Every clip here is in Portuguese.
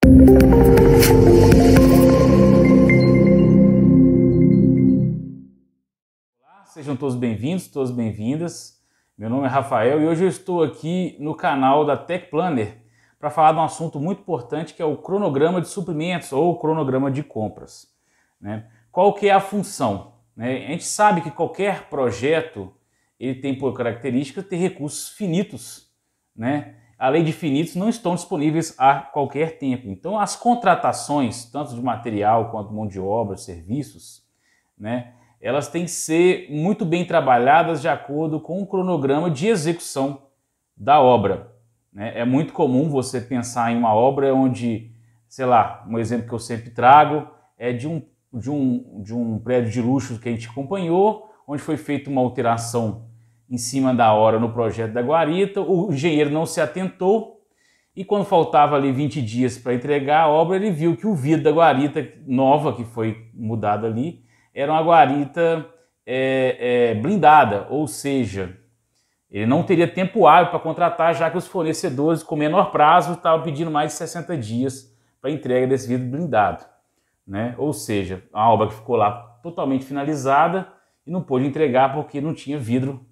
Olá, sejam todos bem-vindos, todas bem-vindas. Meu nome é Rafael e hoje eu estou aqui no canal da Tech Planner para falar de um assunto muito importante que é o cronograma de suprimentos ou cronograma de compras, né? Qual que é a função, né? A gente sabe que qualquer projeto ele tem por característica ter recursos finitos, né? Além de finitos, não estão disponíveis a qualquer tempo. Então as contratações, tanto de material quanto mão de obra, serviços, né? Elas têm que ser muito bem trabalhadas de acordo com o cronograma de execução da obra, né? É muito comum você pensar em uma obra onde, sei lá, um exemplo que eu sempre trago é de um prédio de luxo que a gente acompanhou, onde foi feita uma alteração em cima da hora no projeto da guarita, o engenheiro não se atentou e quando faltava ali 20 dias para entregar a obra, ele viu que o vidro da guarita nova que foi mudada ali era uma guarita blindada, ou seja, ele não teria tempo hábil para contratar, já que os fornecedores com menor prazo estavam pedindo mais de 60 dias para entrega desse vidro blindado, né? Ou seja, a obra que ficou lá totalmente finalizada e não pôde entregar porque não tinha vidro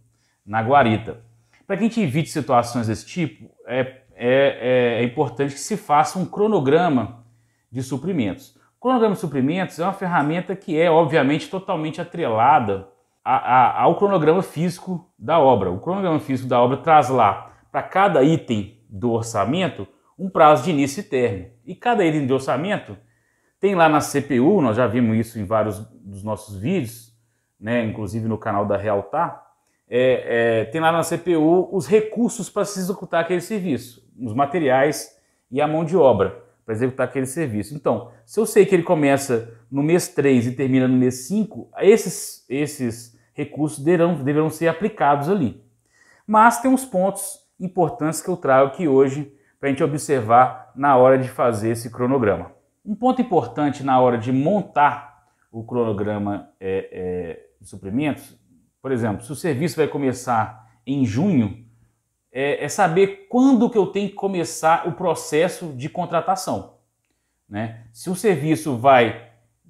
na guarita. Para que a gente evite situações desse tipo, é importante que se faça um cronograma de suprimentos. O cronograma de suprimentos é uma ferramenta que é, obviamente, totalmente atrelada ao cronograma físico da obra. O cronograma físico da obra traz lá, para cada item do orçamento, um prazo de início e término. E cada item de orçamento tem lá na CPU, nós já vimos isso em vários dos nossos vídeos, né, inclusive no canal da Realtar, tem lá na CPU os recursos para se executar aquele serviço, os materiais e a mão de obra para executar aquele serviço. Então, se eu sei que ele começa no mês 3 e termina no mês 5, esses recursos deverão ser aplicados ali. Mas tem uns pontos importantes que eu trago aqui hoje para a gente observar na hora de fazer esse cronograma. Um ponto importante na hora de montar o cronograma de suprimentos, por exemplo, se o serviço vai começar em junho, é saber quando que eu tenho que começar o processo de contratação, né? Se o serviço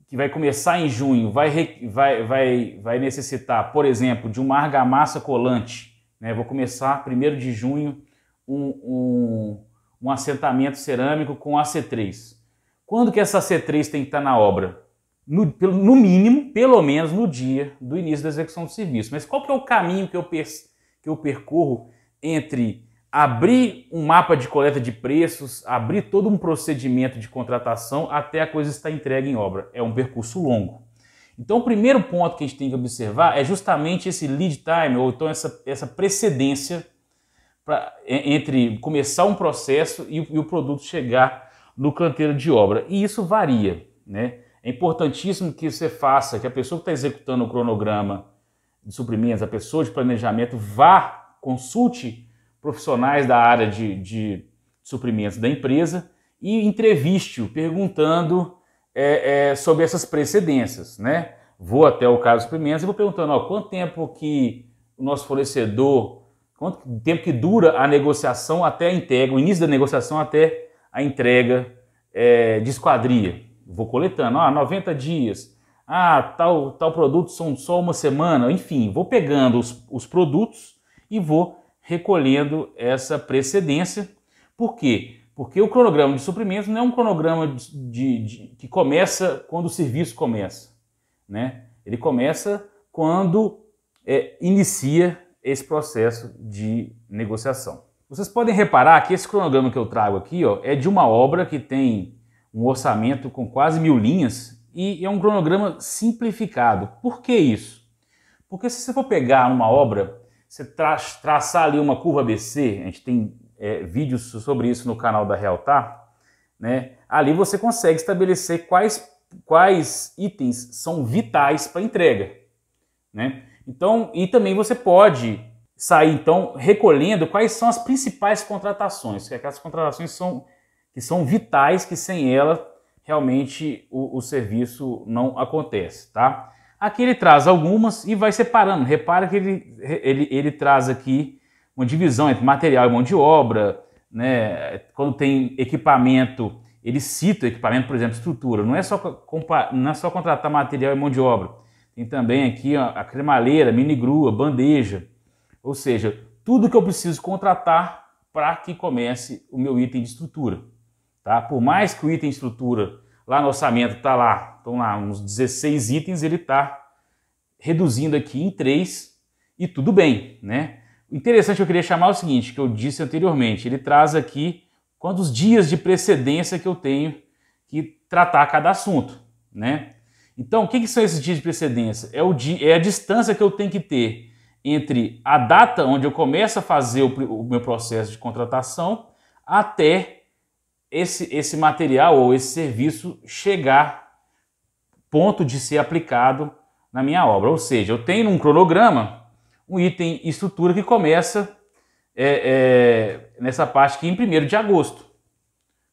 que vai começar em junho vai necessitar, por exemplo, de uma argamassa colante, né? Vou começar 1º de junho um assentamento cerâmico com AC3. Quando que essa AC3 tem que estar na obra? No mínimo, pelo menos no dia do início da execução do serviço. Mas qual que é o caminho que eu percorro entre abrir um mapa de coleta de preços, abrir todo um procedimento de contratação até a coisa estar entregue em obra? É um percurso longo. Então o primeiro ponto que a gente tem que observar é justamente esse lead time, ou então essa precedência entre começar um processo e o produto chegar no canteiro de obra. E isso varia, né? É importantíssimo que você faça, que a pessoa que está executando o cronograma de suprimentos, a pessoa de planejamento, consulte profissionais da área de suprimentos da empresa e entreviste-o perguntando sobre essas precedências, né? Vou até o caso dos suprimentos e vou perguntando, quanto tempo que o nosso fornecedor, quanto tempo que dura a negociação até a entrega, o início da negociação até a entrega de esquadria. Vou coletando, 90 dias, tal produto são só uma semana, enfim, vou pegando os produtos e vou recolhendo essa precedência. Por quê? Porque o cronograma de suprimentos não é um cronograma que começa quando o serviço começa, né? Ele começa quando inicia esse processo de negociação. Vocês podem reparar que esse cronograma que eu trago aqui é de uma obra que tem um orçamento com quase 1000 linhas e é um cronograma simplificado. Por que isso? Porque se você for pegar uma obra, você traçar ali uma curva ABC, a gente tem vídeos sobre isso no canal da Realtar, né? Ali você consegue estabelecer quais itens são vitais para entrega, né? Então, e também você pode sair então recolhendo quais são as principais contratações, que aquelas contratações que são vitais, que sem ela realmente o serviço não acontece, tá? Aqui ele traz algumas e vai separando. Repara que ele traz aqui uma divisão entre material e mão de obra, né? Quando tem equipamento ele cita o equipamento, por exemplo, estrutura. Não é só contratar material e mão de obra. Tem também aqui ó, a cremaleira, mini grua, bandeja. Ou seja, tudo que eu preciso contratar para que comece o meu item de estrutura. Tá? Por mais que o item de estrutura, lá no orçamento estão lá uns 16 itens, ele está reduzindo aqui em 3 e tudo bem, né? O interessante que eu queria chamar é o seguinte, que eu disse anteriormente, ele traz aqui quantos dias de precedência que eu tenho que tratar cada assunto, né? Então, o que são esses dias de precedência? É a distância que eu tenho que ter entre a data onde eu começo a fazer o meu processo de contratação até esse material ou esse serviço chegar ponto de ser aplicado na minha obra. Ou seja, eu tenho um cronograma um item estrutura que começa nessa parte aqui em 1º de agosto.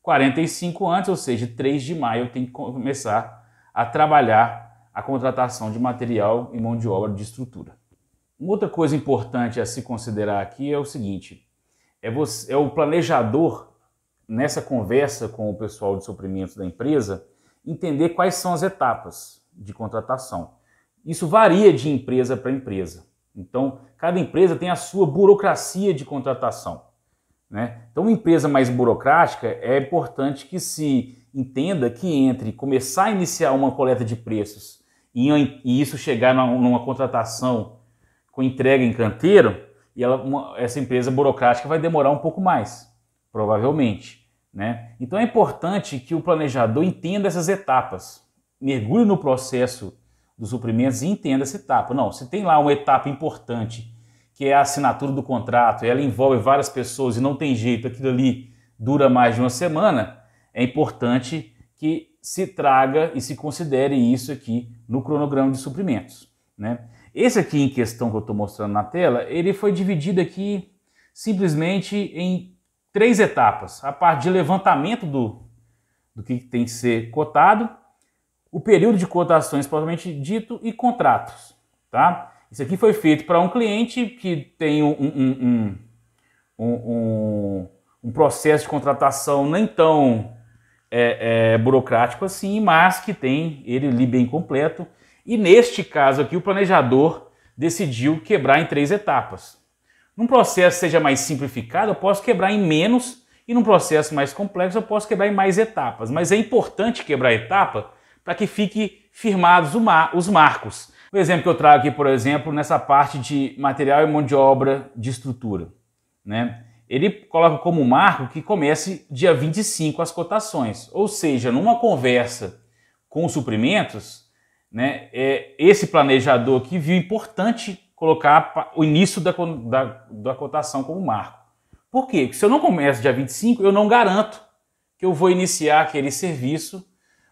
45 antes, ou seja, 3 de maio eu tenho que começar a trabalhar a contratação de material e mão de obra de estrutura. Uma outra coisa importante a se considerar aqui é o seguinte, é o planejador, nessa conversa com o pessoal de suprimentos da empresa, entender quais são as etapas de contratação. Isso varia de empresa para empresa. Então, cada empresa tem a sua burocracia de contratação, né? Então, uma empresa mais burocrática, é importante que se entenda que entre começar a iniciar uma coleta de preços e isso chegar numa contratação com entrega em canteiro, e essa empresa burocrática vai demorar um pouco mais, provavelmente, né? Então, é importante que o planejador entenda essas etapas, mergulhe no processo dos suprimentos e entenda essa etapa. Não, se tem lá uma etapa importante, que é a assinatura do contrato, ela envolve várias pessoas e não tem jeito, aquilo ali dura mais de uma semana, é importante que se traga e se considere isso aqui no cronograma de suprimentos, né? Esse aqui em questão que eu estou mostrando na tela, ele foi dividido aqui simplesmente em 3 etapas. A parte de levantamento do que tem que ser cotado, o período de cotações propriamente dito e contratos, tá? Isso aqui foi feito para um cliente que tem um processo de contratação nem tão burocrático assim, mas que tem ele ali bem completo. E neste caso aqui o planejador decidiu quebrar em 3 etapas. Num processo que seja mais simplificado, eu posso quebrar em menos, e num processo mais complexo eu posso quebrar em mais etapas. Mas é importante quebrar a etapa para que fique firmados os marcos. O exemplo que eu trago aqui, por exemplo, nessa parte de material e mão de obra de estrutura, né? Ele coloca como marco que comece dia 25 as cotações. Ou seja, numa conversa com os suprimentos, né, esse planejador aqui viu importante colocar o início da cotação como marco. Por quê? Porque se eu não começo dia 25, eu não garanto que eu vou iniciar aquele serviço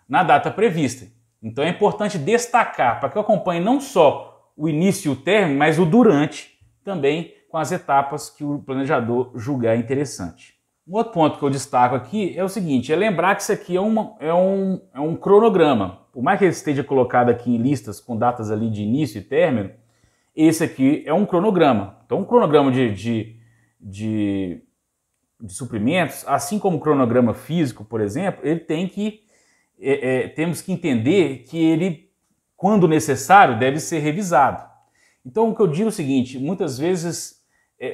na data prevista. Então é importante destacar para que eu acompanhe não só o início e o término, mas o durante também com as etapas que o planejador julgar interessante. Um outro ponto que eu destaco aqui é o seguinte, é lembrar que isso aqui é um cronograma. Por mais que ele esteja colocado aqui em listas com datas ali de início e término, esse aqui é um cronograma. Então um cronograma de suprimentos, assim como o cronograma físico, por exemplo, ele tem que temos que entender que ele, quando necessário, deve ser revisado. Então, o que eu digo é o seguinte, muitas vezes,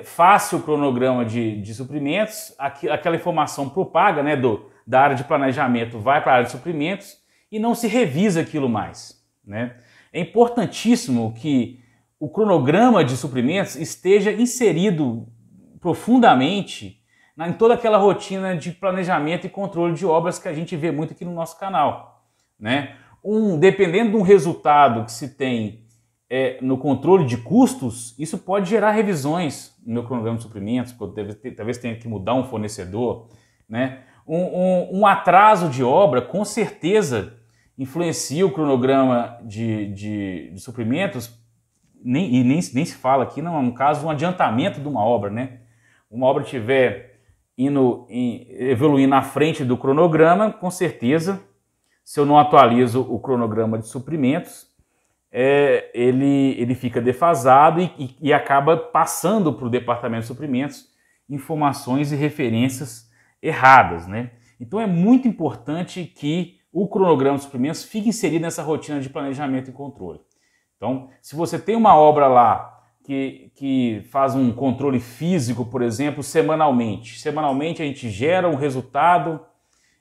faça o cronograma de suprimentos, aquela informação propaga, né, da área de planejamento vai para a área de suprimentos e não se revisa aquilo mais, né? É importantíssimo que o cronograma de suprimentos esteja inserido profundamente em toda aquela rotina de planejamento e controle de obras que a gente vê muito aqui no nosso canal, né? Dependendo de um resultado que se tem no controle de custos, isso pode gerar revisões no meu cronograma de suprimentos, porque talvez tenha que mudar um fornecedor, né? Um atraso de obra, com certeza, influencia o cronograma de suprimentos, nem se fala aqui, não, no caso, um adiantamento de uma obra, né? Uma obra estiver evoluindo na frente do cronograma, com certeza, se eu não atualizo o cronograma de suprimentos, ele fica defasado e acaba passando para o departamento de suprimentos informações e referências erradas, né? Então é muito importante que o cronograma de suprimentos fique inserido nessa rotina de planejamento e controle. Então, se você tem uma obra lá que faz um controle físico, por exemplo, semanalmente a gente gera um resultado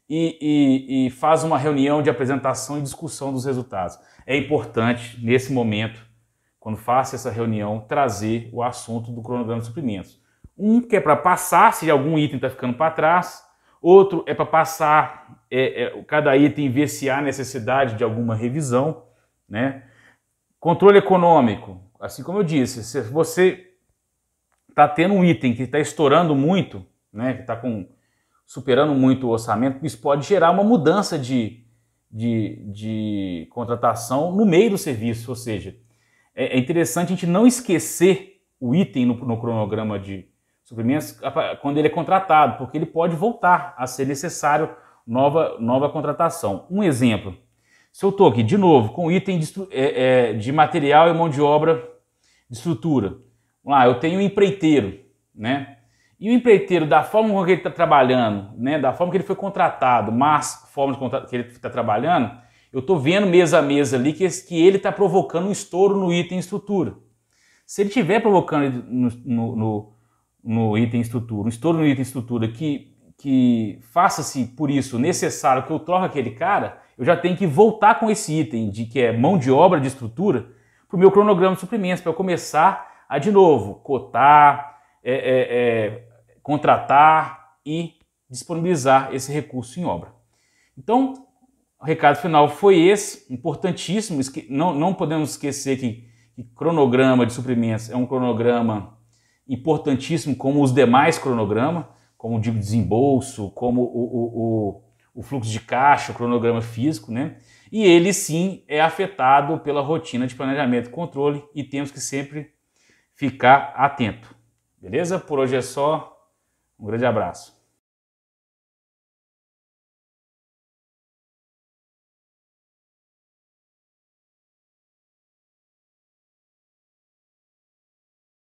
e faz uma reunião de apresentação e discussão dos resultados. É importante, nesse momento, quando faça essa reunião, trazer o assunto do cronograma de suprimentos. Um que é para passar, se algum item está ficando para trás, outro é para passar cada item e ver se há necessidade de alguma revisão, né? Controle econômico, assim como eu disse, se você está tendo um item que está estourando muito, né, que está superando muito o orçamento, isso pode gerar uma mudança de contratação no meio do serviço, ou seja, é interessante a gente não esquecer o item no cronograma de suprimentos quando ele é contratado, porque ele pode voltar a ser necessário nova contratação. Um exemplo, se eu estou aqui de novo com item de material e mão de obra de estrutura, vamos lá, eu tenho um empreiteiro, né? E o empreiteiro, da forma como ele está trabalhando, né, da forma que ele foi contratado, mas a forma que ele está trabalhando, eu estou vendo mês a mês ali que ele está provocando um estouro no item estrutura. Se ele estiver provocando no item estrutura, um estouro no item estrutura que faça-se por isso necessário que eu troque aquele cara, eu já tenho que voltar com esse item que é mão de obra de estrutura para o meu cronograma de suprimentos, para eu começar a, de novo, cotar, contratar e disponibilizar esse recurso em obra. Então, o recado final foi esse, importantíssimo, não podemos esquecer que cronograma de suprimentos é um cronograma importantíssimo como os demais cronogramas, como o de desembolso, como o fluxo de caixa, o cronograma físico, né? E ele sim é afetado pela rotina de planejamento e controle e temos que sempre ficar atento. Beleza? Por hoje é só. Um grande abraço.